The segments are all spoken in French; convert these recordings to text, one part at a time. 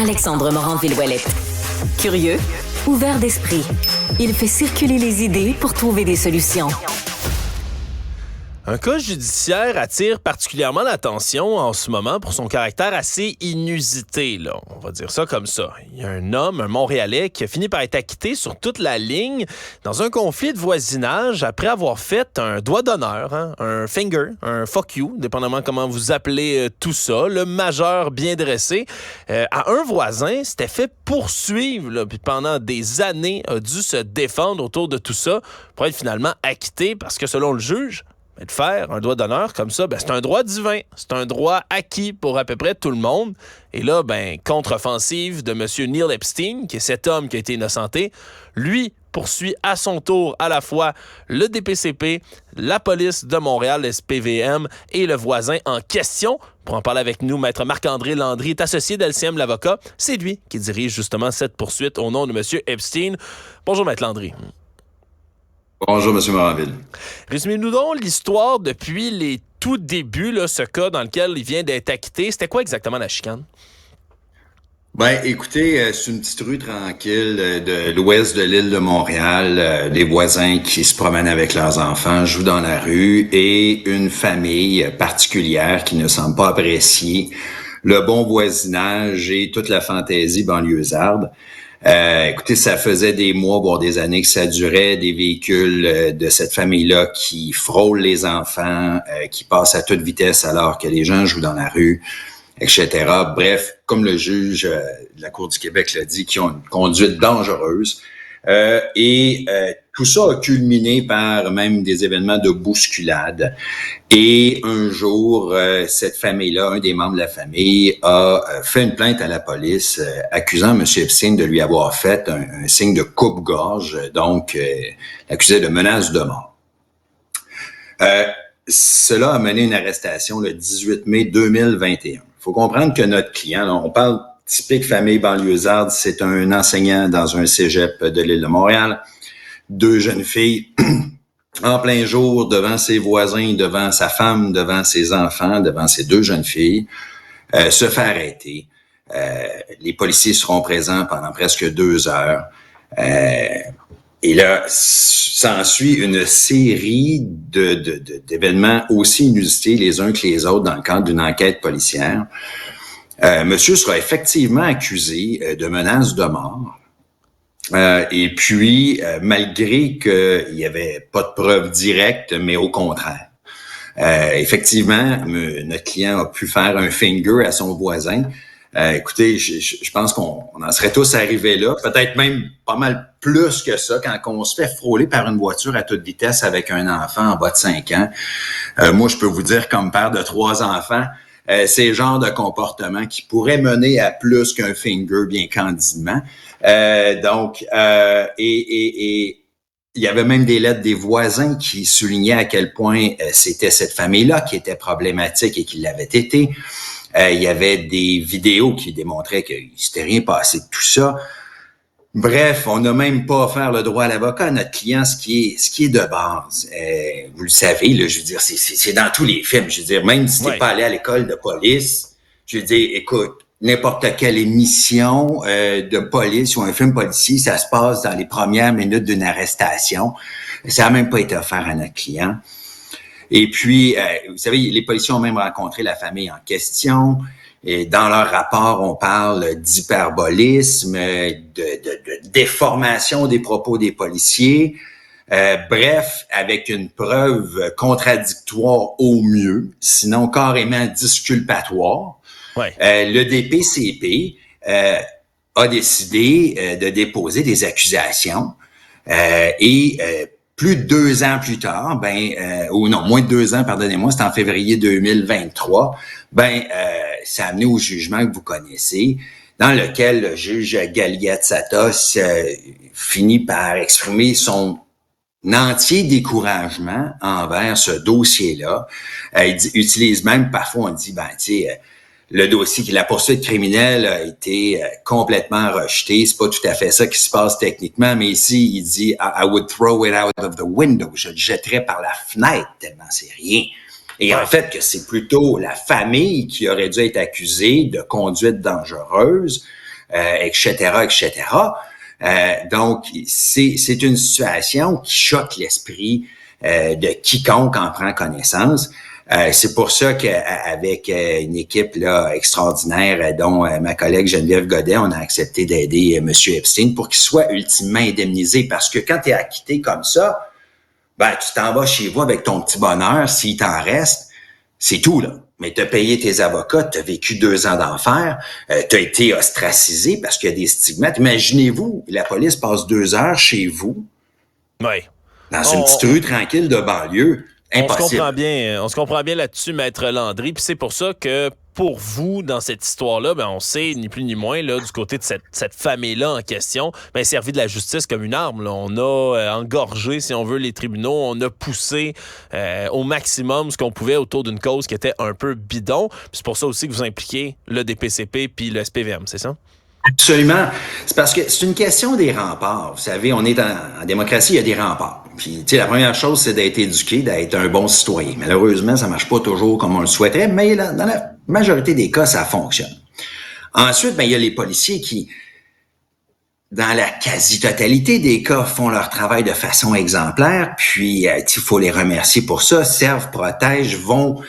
Alexandre Morin-Villouellette. Curieux, ouvert d'esprit, il fait circuler les idées pour trouver des solutions. Un cas judiciaire attire particulièrement l'attention en ce moment pour son caractère assez inusité, là. On va dire ça comme ça. Il y a un homme, un Montréalais, qui a fini par être acquitté sur toute la ligne dans un conflit de voisinage après avoir fait un doigt d'honneur, un finger, un fuck you, dépendamment comment vous appelez tout ça, le majeur bien dressé, à un voisin, s'était fait poursuivre, là, puis pendant des années a dû se défendre autour de tout ça pour être finalement acquitté parce que selon le juge, de faire un doigt d'honneur comme ça, c'est un droit divin. C'est un droit acquis pour à peu près tout le monde. Et là, contre-offensive de M. Neil Epstein, qui est cet homme qui a été innocenté, lui poursuit à son tour à la fois le DPCP, la police de Montréal, le SPVM et le voisin en question. Pour en parler avec nous, Maître Marc-André Landry est associé d'LCM l'avocat. C'est lui qui dirige justement cette poursuite au nom de M. Epstein. Bonjour, Maître Landry. Bonjour, M. Moranville. Résumez-nous donc l'histoire depuis les tout débuts, là, ce cas dans lequel il vient d'être acquitté. C'était quoi exactement la chicane? Écoutez, c'est une petite rue tranquille de l'ouest de l'île de Montréal. Des voisins qui se promènent avec leurs enfants, jouent dans la rue, et une famille particulière qui ne semble pas apprécier le bon voisinage et toute la fantaisie banlieusarde. Écoutez, ça faisait des mois, voire des années que ça durait, des véhicules de cette famille-là qui frôlent les enfants, qui passent à toute vitesse alors que les gens jouent dans la rue, etc. Bref, comme le juge de la Cour du Québec l'a dit, qui ont une conduite dangereuse. Tout ça a culminé par même des événements de bousculade. Et un jour, cette famille-là, un des membres de la famille, a fait une plainte à la police accusant M. Epstein de lui avoir fait un signe de coupe-gorge, donc l'accusé de menace de mort. Cela a mené une arrestation le 18 mai 2021. Il faut comprendre que notre client, là, on parle typique famille banlieusarde, c'est un enseignant dans un cégep de l'île de Montréal. 2 jeunes filles en plein jour devant ses voisins, devant sa femme, devant ses enfants, devant ces 2 jeunes filles, se fait arrêter. Les policiers seront présents pendant presque 2 heures. Et là, s'ensuit une série d'événements aussi inusités les uns que les autres dans le cadre d'une enquête policière. Monsieur sera effectivement accusé de menace de mort. Et puis, malgré qu'il n'y avait pas de preuves directes, mais au contraire. Effectivement, notre client a pu faire un finger à son voisin. Écoutez, je pense qu'on en serait tous arrivés là, peut-être même pas mal plus que ça, quand on se fait frôler par une voiture à toute vitesse avec un enfant en bas de 5 ans. Moi, je peux vous dire, comme père de 3 enfants, c'est le genre de comportement qui pourrait mener à plus qu'un finger, bien candidement. Il y avait même des lettres des voisins qui soulignaient à quel point c'était cette famille-là qui était problématique et qui l'avait été. Il y avait des vidéos qui démontraient qu'il ne s'était rien passé de tout ça. Bref, on n'a même pas offert le droit à l'avocat à notre client, ce qui est de base. Vous le savez, là, je veux dire, c'est dans tous les films. Je veux dire, même si t'es pas allé à l'école de police, je veux dire, écoute, n'importe quelle émission de police ou un film policier, ça se passe dans les premières minutes d'une arrestation. Ça n'a même pas été offert à notre client. Et puis, vous savez, les policiers ont même rencontré la famille en question. Et dans leur rapport, on parle d'hyperbolisme, de déformation des propos des policiers. Bref, avec une preuve contradictoire au mieux, sinon carrément disculpatoire. Ouais. Le DPCP a décidé de déposer des accusations plus de 2 ans plus tard, moins de 2 ans, pardonnez-moi, c'est en février 2023, ça a amené au jugement que vous connaissez, dans lequel le juge Galiatssatos finit par exprimer son entier découragement envers ce dossier-là. Il utilise même, parfois on dit, le dossier, la poursuite criminelle a été complètement rejetée. C'est pas tout à fait ça qui se passe techniquement, mais ici, il dit « I would throw it out of the window ». Je le jetterais par la fenêtre, tellement c'est rien. Et en fait, que c'est plutôt la famille qui aurait dû être accusée de conduite dangereuse, etc., etc. Donc, c'est une situation qui choque l'esprit de quiconque en prend connaissance. C'est pour ça qu'avec une équipe là extraordinaire, dont ma collègue Geneviève Godet, on a accepté d'aider M. Epstein pour qu'il soit ultimement indemnisé. Parce que quand tu es acquitté comme ça, ben tu t'en vas chez vous avec ton petit bonheur, s'il t'en reste, c'est tout, là. Mais t'as payé tes avocats, t'as vécu 2 ans d'enfer, t'as été ostracisé parce qu'il y a des stigmates. Imaginez-vous, la police passe 2 heures chez vous, dans une petite rue tranquille de banlieue. Impossible. On se comprend bien là-dessus, Maître Landry. Puis c'est pour ça que pour vous, dans cette histoire-là, ben on sait, ni plus ni moins, là, du côté de cette famille-là en question, ben servi de la justice comme une arme. Là. On a engorgé, si on veut, les tribunaux. On a poussé au maximum ce qu'on pouvait autour d'une cause qui était un peu bidon. Puis c'est pour ça aussi que vous impliquez le DPCP puis le SPVM, c'est ça? Absolument. C'est parce que c'est une question des remparts. Vous savez, on est en démocratie, il y a des remparts. Puis, tu sais, la première chose, c'est d'être éduqué, d'être un bon citoyen. Malheureusement, ça marche pas toujours comme on le souhaiterait, mais dans la majorité des cas, ça fonctionne. Ensuite, ben, il y a les policiers qui, dans la quasi-totalité des cas, font leur travail de façon exemplaire. Puis, il faut les remercier pour ça. Servent, protègent, vont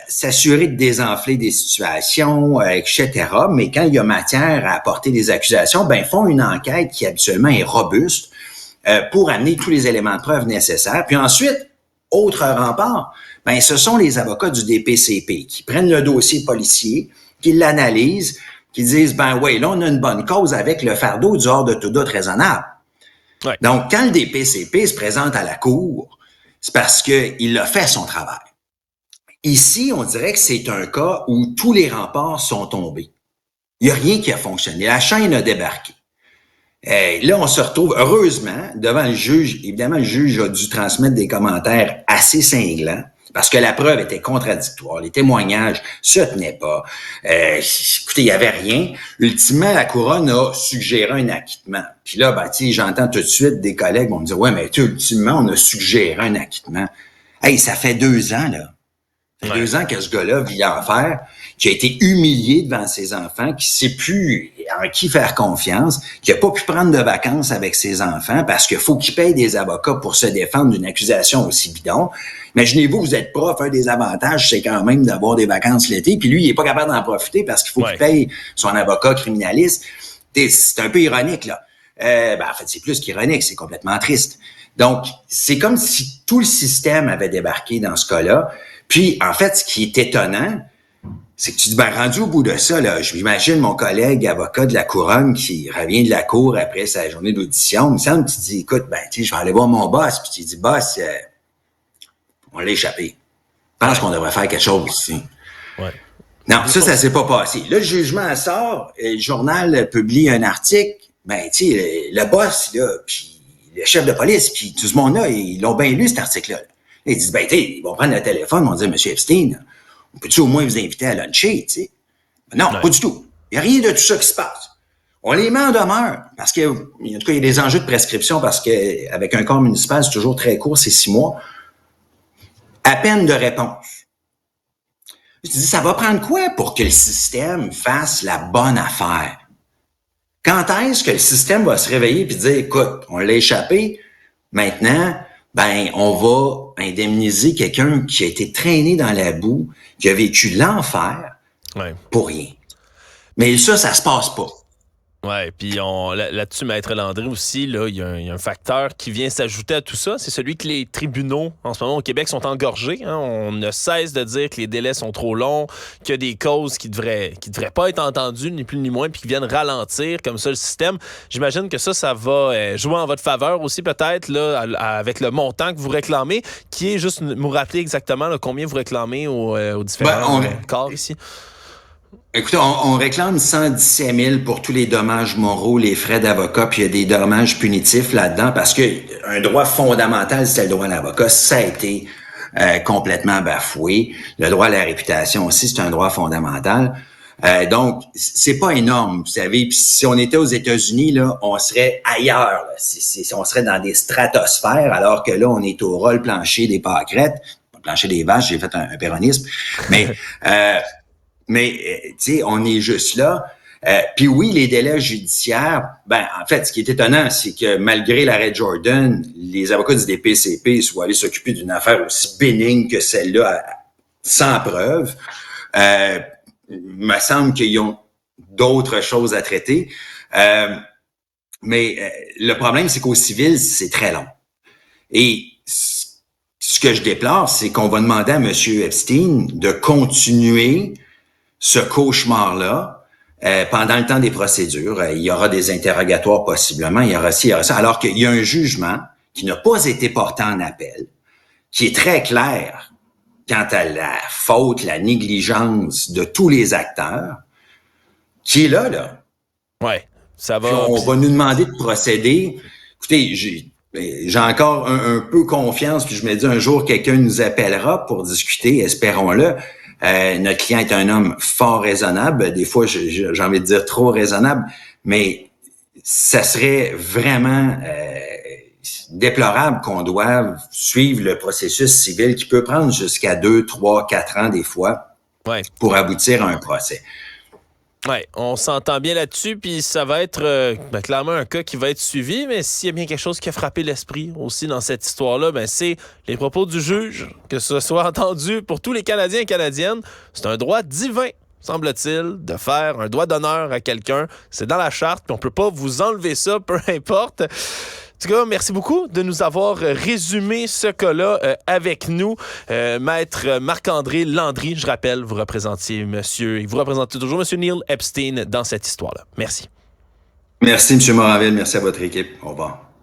s'assurer de désenfler des situations, etc. Mais quand il y a matière à apporter des accusations, ben font une enquête qui habituellement est robuste pour amener tous les éléments de preuve nécessaires. Puis ensuite, autre rempart, ben ce sont les avocats du DPCP qui prennent le dossier policier, qui l'analysent, qui disent ben ouais, là on a une bonne cause avec le fardeau du hors de tout doute raisonnable. Ouais. Donc quand le DPCP se présente à la cour, c'est parce que il a fait son travail. Ici, on dirait que c'est un cas où tous les remparts sont tombés. Il n'y a rien qui a fonctionné. La chaîne a débarqué. Là, on se retrouve, heureusement, devant le juge. Évidemment, le juge a dû transmettre des commentaires assez cinglants parce que la preuve était contradictoire. Les témoignages se tenaient pas. Écoutez, il n'y avait rien. Ultimement, la couronne a suggéré un acquittement. Puis là, ben, tu sais, j'entends tout de suite des collègues vont me dire, ouais, mais ultimement, on a suggéré un acquittement. Hey, ça fait 2 ans, là. Ça fait 2 ans que ce gars-là vit l'enfer, qui a été humilié devant ses enfants, qui sait plus en qui faire confiance, qui a pas pu prendre de vacances avec ses enfants parce qu'il faut qu'il paye des avocats pour se défendre d'une accusation aussi bidon. Imaginez-vous, vous êtes prof, un des avantages, c'est quand même d'avoir des vacances l'été, puis lui, il est pas capable d'en profiter parce qu'il faut qu'il paye son avocat criminaliste. C'est un peu ironique, là. En fait, c'est plus qu'ironique, c'est complètement triste. Donc, c'est comme si tout le système avait débarqué dans ce cas-là. Puis, en fait, ce qui est étonnant, c'est que tu dis, ben, rendu au bout de ça, là, je m'imagine mon collègue avocat de la Couronne qui revient de la cour après sa journée d'audition, il me semble, tu dis, écoute, ben, tu sais, je vais aller voir mon boss, puis tu dis, boss, on l'a échappé. Je pense qu'on devrait faire quelque chose ici. Ouais. Non, ça s'est pas passé. Là, le jugement sort, le journal publie un article, ben, tu sais, le boss, là, puis le chef de police, puis tout ce monde-là, ils l'ont bien lu, cet article-là. Ils disent, ben, ils vont prendre le téléphone, ils vont dire, Monsieur Epstein, on peut-tu au moins vous inviter à luncher, tu sais? Non, pas du tout. Il n'y a rien de tout ça qui se passe. On les met en demeure, parce que, en tout cas, il y a des enjeux de prescription, parce que avec un corps municipal, c'est toujours très court, c'est 6 mois. À peine de réponse. Je dis, ça va prendre quoi pour que le système fasse la bonne affaire? Quand est-ce que le système va se réveiller et dire, écoute, on l'a échappé, maintenant, ben, on va indemniser quelqu'un qui a été traîné dans la boue, qui a vécu l'enfer pour rien. Mais ça se passe pas. Oui, puis là-dessus, Maître Landry aussi, là, il y a un facteur qui vient s'ajouter à tout ça, c'est celui que les tribunaux, en ce moment, au Québec, sont engorgés. Hein. On ne cesse de dire que les délais sont trop longs, qu'il y a des causes qui devraient pas être entendues, ni plus ni moins, puis qui viennent ralentir comme ça le système. J'imagine que ça va jouer en votre faveur aussi, peut-être, là, avec le montant que vous réclamez, qui est juste, nous rappeler exactement là, combien vous réclamez aux différents corps ici. Écoutez, on réclame 117 000 pour tous les dommages moraux, les frais d'avocat, puis il y a des dommages punitifs là-dedans, parce que un droit fondamental, c'est le droit à l'avocat, ça a été complètement bafoué. Le droit à la réputation aussi, c'est un droit fondamental. Donc, c'est pas énorme, vous savez. Puis si on était aux États-Unis, là, on serait ailleurs. Là. On serait dans des stratosphères, alors que là, on est au rôle plancher des pâquerettes, plancher des vaches. J'ai fait un péronisme, mais tu sais, on est juste là. Puis oui, les délais judiciaires, en fait, ce qui est étonnant, c'est que malgré l'arrêt Jordan, les avocats du DPCP sont allés s'occuper d'une affaire aussi bénigne que celle-là, sans preuve. Il me semble qu'ils ont d'autres choses à traiter. Mais le problème, c'est qu'au civil, c'est très long. Et ce que je déplore, c'est qu'on va demander à M. Epstein de continuer ce cauchemar-là pendant le temps des procédures. Il y aura des interrogatoires possiblement, il y aura ci, il y aura ça, alors qu'il y a un jugement qui n'a pas été porté en appel, qui est très clair quant à la faute, la négligence de tous les acteurs, qui est là. Ouais, ça va. Puis on va nous demander de procéder. Écoutez, j'ai encore un peu confiance, puis je me dis un jour quelqu'un nous appellera pour discuter, espérons-le. Notre client est un homme fort raisonnable, des fois j'ai envie de dire trop raisonnable, mais ça serait vraiment déplorable qu'on doive suivre le processus civil qui peut prendre jusqu'à 2, 3, 4 ans des fois pour aboutir à un procès. Oui, on s'entend bien là-dessus, puis ça va être clairement un cas qui va être suivi, mais s'il y a bien quelque chose qui a frappé l'esprit aussi dans cette histoire-là, c'est les propos du juge, que ce soit entendu pour tous les Canadiens et Canadiennes. C'est un droit divin, semble-t-il, de faire un droit d'honneur à quelqu'un. C'est dans la charte, puis on peut pas vous enlever ça, peu importe. En tout cas, merci beaucoup de nous avoir résumé ce cas-là avec nous. Maître Marc-André Landry, je rappelle, vous représentez toujours M. Neil Epstein dans cette histoire-là. Merci. Merci, M. Moranville. Merci à votre équipe. Au revoir.